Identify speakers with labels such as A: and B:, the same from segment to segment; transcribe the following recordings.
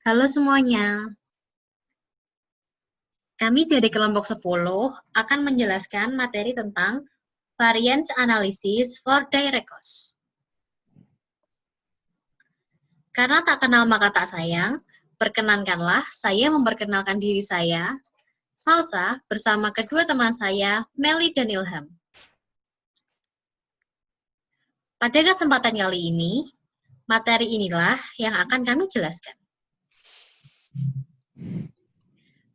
A: Halo semuanya, kami dari kelompok 10 akan menjelaskan materi tentang variance analysis for direct cost. Karena tak kenal maka tak sayang, perkenankanlah saya memperkenalkan diri saya, Salsa, bersama kedua teman saya, Meli dan Ilham. Pada kesempatan kali ini, materi inilah yang akan kami jelaskan.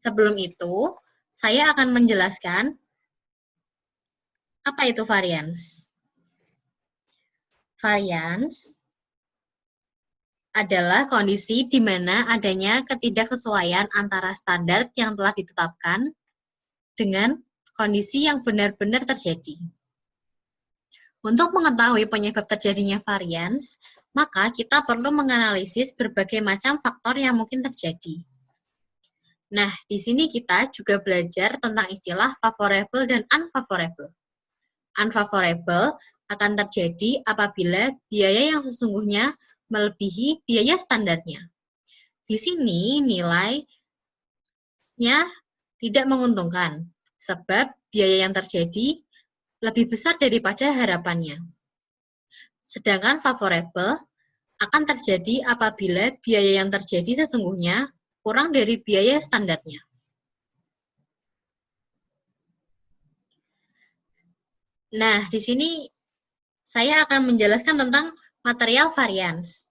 A: Sebelum itu, saya akan menjelaskan apa itu variance. Variance adalah kondisi di mana adanya ketidaksesuaian antara standar yang telah ditetapkan dengan kondisi yang benar-benar terjadi. Untuk mengetahui penyebab terjadinya variance, maka kita perlu menganalisis berbagai macam faktor yang mungkin terjadi. Nah, di sini kita juga belajar tentang istilah favorable dan unfavorable. Unfavorable akan terjadi apabila biaya yang sesungguhnya melebihi biaya standarnya. Di sini nilainya tidak menguntungkan, sebab biaya yang terjadi lebih besar daripada harapannya. Sedangkan favorable akan terjadi apabila biaya yang terjadi sesungguhnya kurang dari biaya standarnya. Nah, di sini saya akan menjelaskan tentang material variance.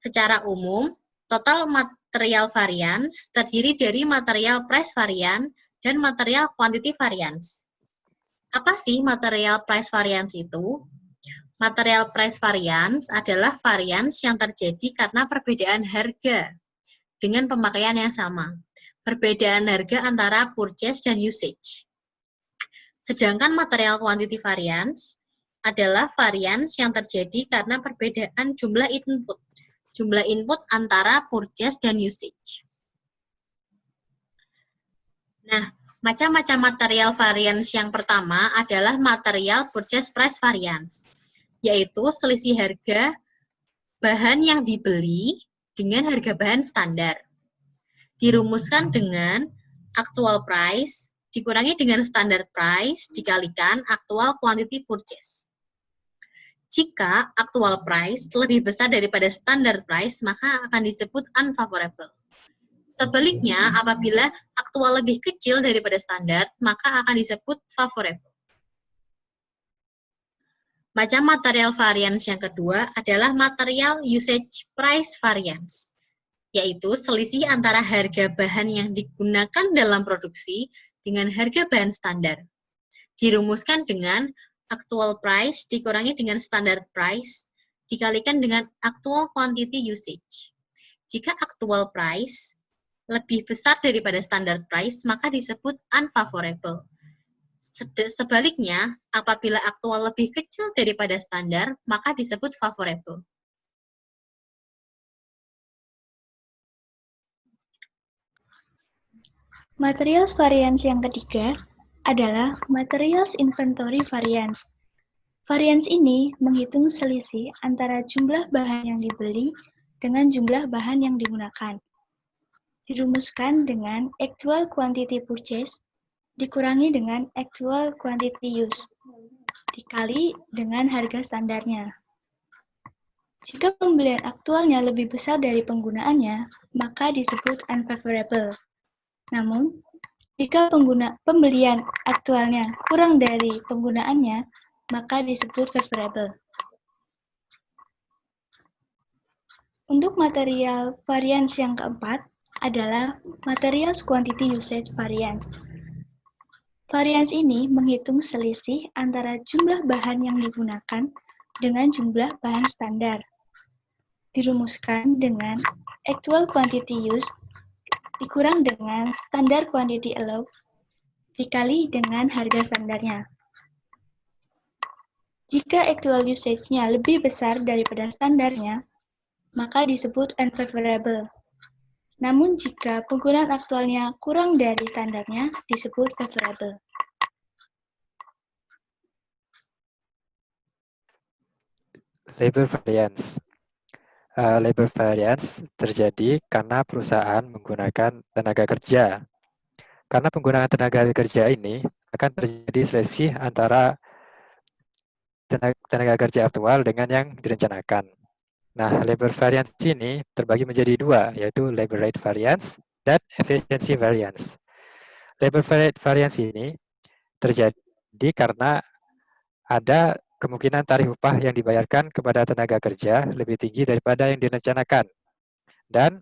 A: Secara umum, total material variance terdiri dari material price variance dan material quantity variance. Apa sih material price variance itu? Material price variance adalah variance yang terjadi karena perbedaan harga dengan pemakaian yang sama. Perbedaan harga antara purchase dan usage. Sedangkan material quantity variance adalah variance yang terjadi karena perbedaan jumlah input. Jumlah input antara purchase dan usage. Nah, macam-macam material variance yang pertama adalah material purchase price variance, yaitu selisih harga bahan yang dibeli dengan harga bahan standar. Dirumuskan dengan actual price dikurangi dengan standard price dikalikan actual quantity purchase. Jika actual price lebih besar daripada standard price, maka akan disebut unfavorable. Sebaliknya, apabila aktual lebih kecil daripada standar, maka akan disebut favorable. Macam material variance yang kedua adalah material usage price variance, yaitu selisih antara harga bahan yang digunakan dalam produksi dengan harga bahan standar. Dirumuskan dengan actual price dikurangi dengan standard price dikalikan dengan actual quantity usage. Jika actual price lebih besar daripada standard price, maka disebut unfavorable. Sebaliknya, apabila aktual lebih kecil daripada standar, maka disebut favorable.
B: Materials variance yang ketiga adalah materials inventory variance. Variance ini menghitung selisih antara jumlah bahan yang dibeli dengan jumlah bahan yang digunakan. Dirumuskan dengan actual quantity purchase dikurangi dengan actual quantity use dikali dengan harga standarnya. Jika pembelian aktualnya lebih besar dari penggunaannya, maka disebut unfavorable. Namun, jika pembelian aktualnya kurang dari penggunaannya, maka disebut favorable. Untuk material variance yang keempat adalah materials quantity usage variance. Variance ini menghitung selisih antara jumlah bahan yang digunakan dengan jumlah bahan standar. Dirumuskan dengan actual quantity used dikurang dengan standard quantity allowed dikali dengan harga standarnya. Jika actual usage-nya lebih besar daripada standarnya, maka disebut unfavorable. Namun jika penggunaan aktualnya kurang dari standarnya, disebut favorable.
C: Labor variance. labor variance terjadi karena perusahaan menggunakan tenaga kerja. Karena penggunaan tenaga kerja ini akan terjadi selisih antara tenaga kerja aktual dengan yang direncanakan. Nah, labor variance ini terbagi menjadi dua, yaitu labor rate variance dan efficiency variance. Labor rate variance ini terjadi karena ada kemungkinan tarif upah yang dibayarkan kepada tenaga kerja lebih tinggi daripada yang direncanakan. Dan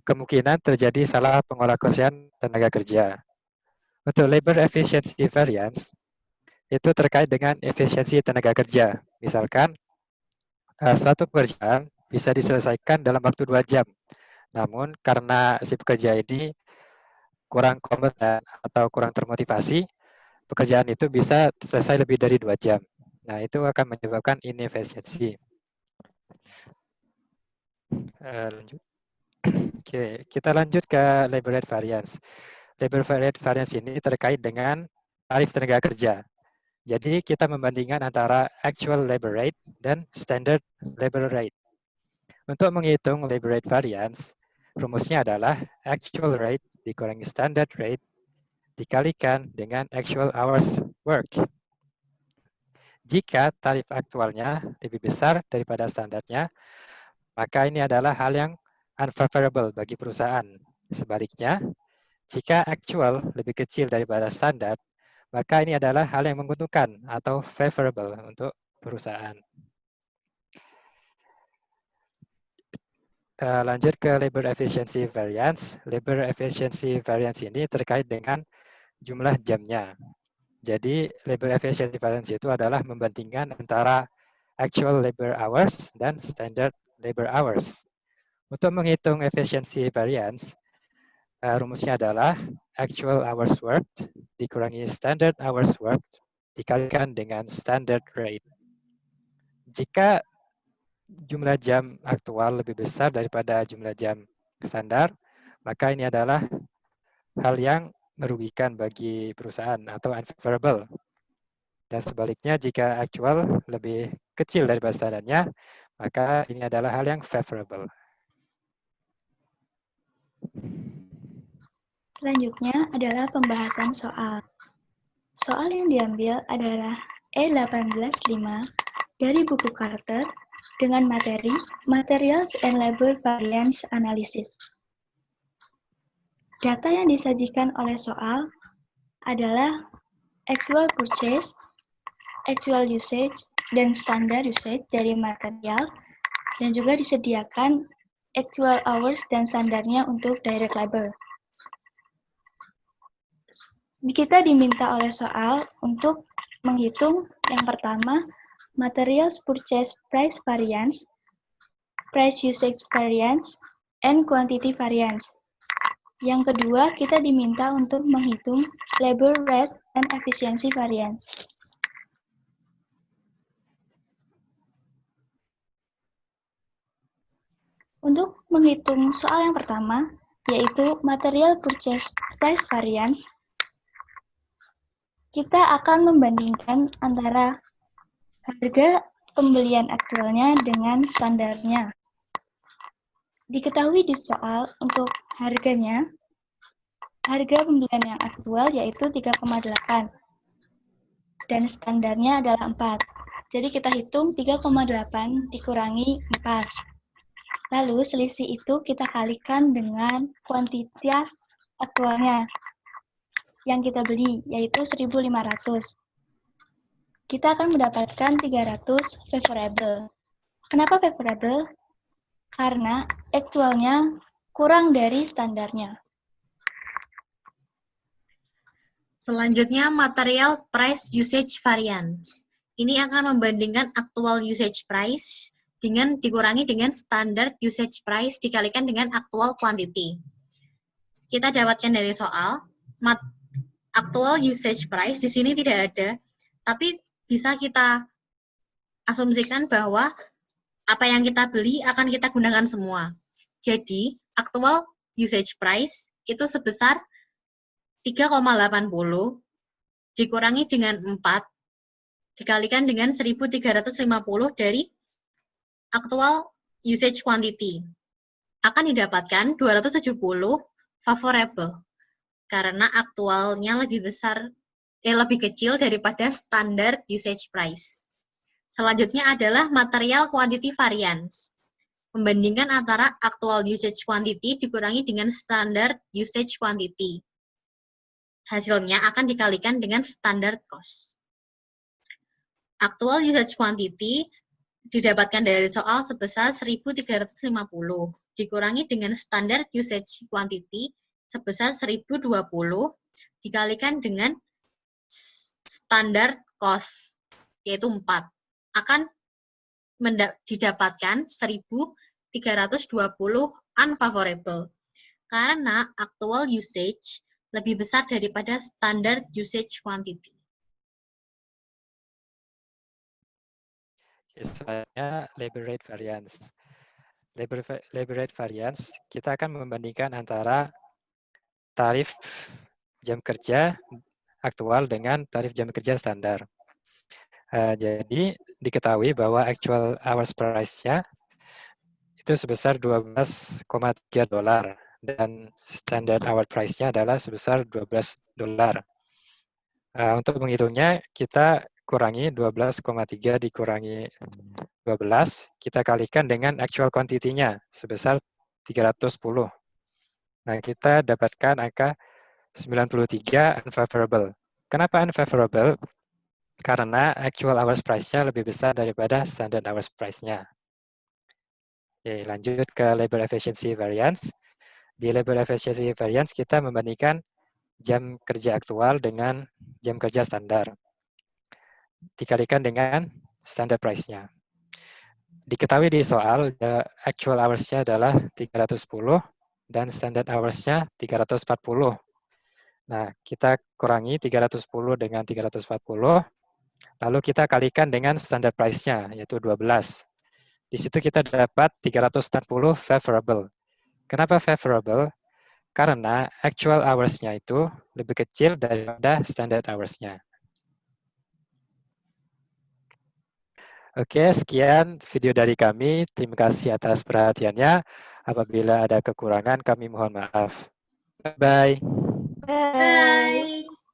C: kemungkinan terjadi salah pengolahan tenaga kerja. Untuk labor efficiency variance, itu terkait dengan efisiensi tenaga kerja. Misalkan, suatu pekerjaan bisa diselesaikan dalam waktu 2 jam. Namun, karena si pekerja ini kurang kompeten atau kurang termotivasi, pekerjaan itu bisa selesai lebih dari 2 jam. Nah, itu akan menyebabkan inefisiensi. Lanjut. Oke, kita lanjut ke labor rate variance. Labor rate variance ini terkait dengan tarif tenaga kerja. Jadi kita membandingkan antara actual labor rate dan standard labor rate. Untuk menghitung labor rate variance, rumusnya adalah actual rate dikurangi standard rate dikalikan dengan actual hours work. Jika tarif aktualnya lebih besar daripada standarnya, maka ini adalah hal yang unfavorable bagi perusahaan. Sebaliknya, jika actual lebih kecil daripada standar, maka ini adalah hal yang menguntungkan atau favorable untuk perusahaan. Lanjut ke labor efficiency variance. Labor efficiency variance ini terkait dengan jumlah jamnya. Jadi labor efficiency variance itu adalah membandingkan antara actual labor hours dan standard labor hours. Untuk menghitung efficiency variance, rumusnya adalah actual hours worked dikurangi standard hours worked dikalikan dengan standard rate. Jika jumlah jam aktual lebih besar daripada jumlah jam standar, maka ini adalah hal yang merugikan bagi perusahaan atau unfavorable. Dan sebaliknya, jika actual lebih kecil daripada standarnya, maka ini adalah hal yang favorable.
B: Selanjutnya adalah pembahasan soal. Soal yang diambil adalah E185 dari buku Carter dengan materi Materials and Labor Variance Analysis. Data yang disajikan oleh soal adalah actual purchase, actual usage, dan standard usage dari material, dan juga disediakan actual hours dan standarnya untuk direct labor. Kita diminta oleh soal untuk menghitung yang pertama, materials purchase price variance, price usage variance, and quantity variance. Yang kedua, kita diminta untuk menghitung labor rate and efficiency variance. Untuk menghitung soal yang pertama, yaitu material purchase price variance, kita akan membandingkan antara harga pembelian aktualnya dengan standarnya. Diketahui di soal untuk harganya, harga pembelian yang aktual yaitu 3,8 dan standarnya adalah 4. Jadi kita hitung 3,8 dikurangi 4. Lalu selisih itu kita kalikan dengan kuantitas aktualnya yang kita beli, yaitu 1.500. Kita akan mendapatkan 300 favorable. Kenapa favorable? Karena aktualnya kurang dari standarnya.
A: Selanjutnya, material price usage variance. Ini akan membandingkan actual usage price dengan dikurangi dengan standard usage price dikalikan dengan actual quantity. Kita dapatkan dari soal, actual usage price di sini tidak ada, tapi bisa kita asumsikan bahwa apa yang kita beli akan kita gunakan semua. Jadi, actual usage price itu sebesar 3,80 dikurangi dengan 4 dikalikan dengan 1.350 dari actual usage quantity. Akan didapatkan 270 favorable karena aktualnya lebih kecil daripada standard usage price. Selanjutnya adalah material quantity variance. Membandingkan antara actual usage quantity dikurangi dengan standard usage quantity. Hasilnya akan dikalikan dengan standard cost. Actual usage quantity didapatkan dari soal sebesar 1.350, dikurangi dengan standard usage quantity sebesar 1.020, dikalikan dengan standard cost, yaitu 4. Akan didapatkan 1.320 unfavorable, karena actual usage lebih besar daripada standard usage quantity.
C: Selanjutnya, labor rate variance. Labor rate variance, kita akan membandingkan antara tarif jam kerja aktual dengan tarif jam kerja standar. Jadi, diketahui bahwa actual hours price-nya itu sebesar 12,3 dolar dan standard hour price-nya adalah sebesar 12 dolar. Untuk menghitungnya, kita kurangi 12,3 dikurangi 12, kita kalikan dengan actual quantity-nya sebesar 310. Nah, kita dapatkan angka 93 unfavorable. Kenapa unfavorable? Karena actual hours price-nya lebih besar daripada standard hours price-nya. Oke, lanjut ke labor efficiency variance. Di labor efficiency variance, kita membandingkan jam kerja aktual dengan jam kerja standar. Dikalikan dengan standard price-nya. Diketahui di soal, actual hours-nya adalah 310 dan standard hours-nya 340. Nah, kita kurangi 310 dengan 340, lalu kita kalikan dengan standard price-nya, yaitu 12. Di situ kita dapat 340 favorable. Kenapa favorable? Karena actual hours-nya itu lebih kecil daripada standard hours-nya. Oke, sekian video dari kami. Terima kasih atas perhatiannya. Apabila ada kekurangan, kami mohon maaf. Bye-bye.
B: Bye.
A: Bye!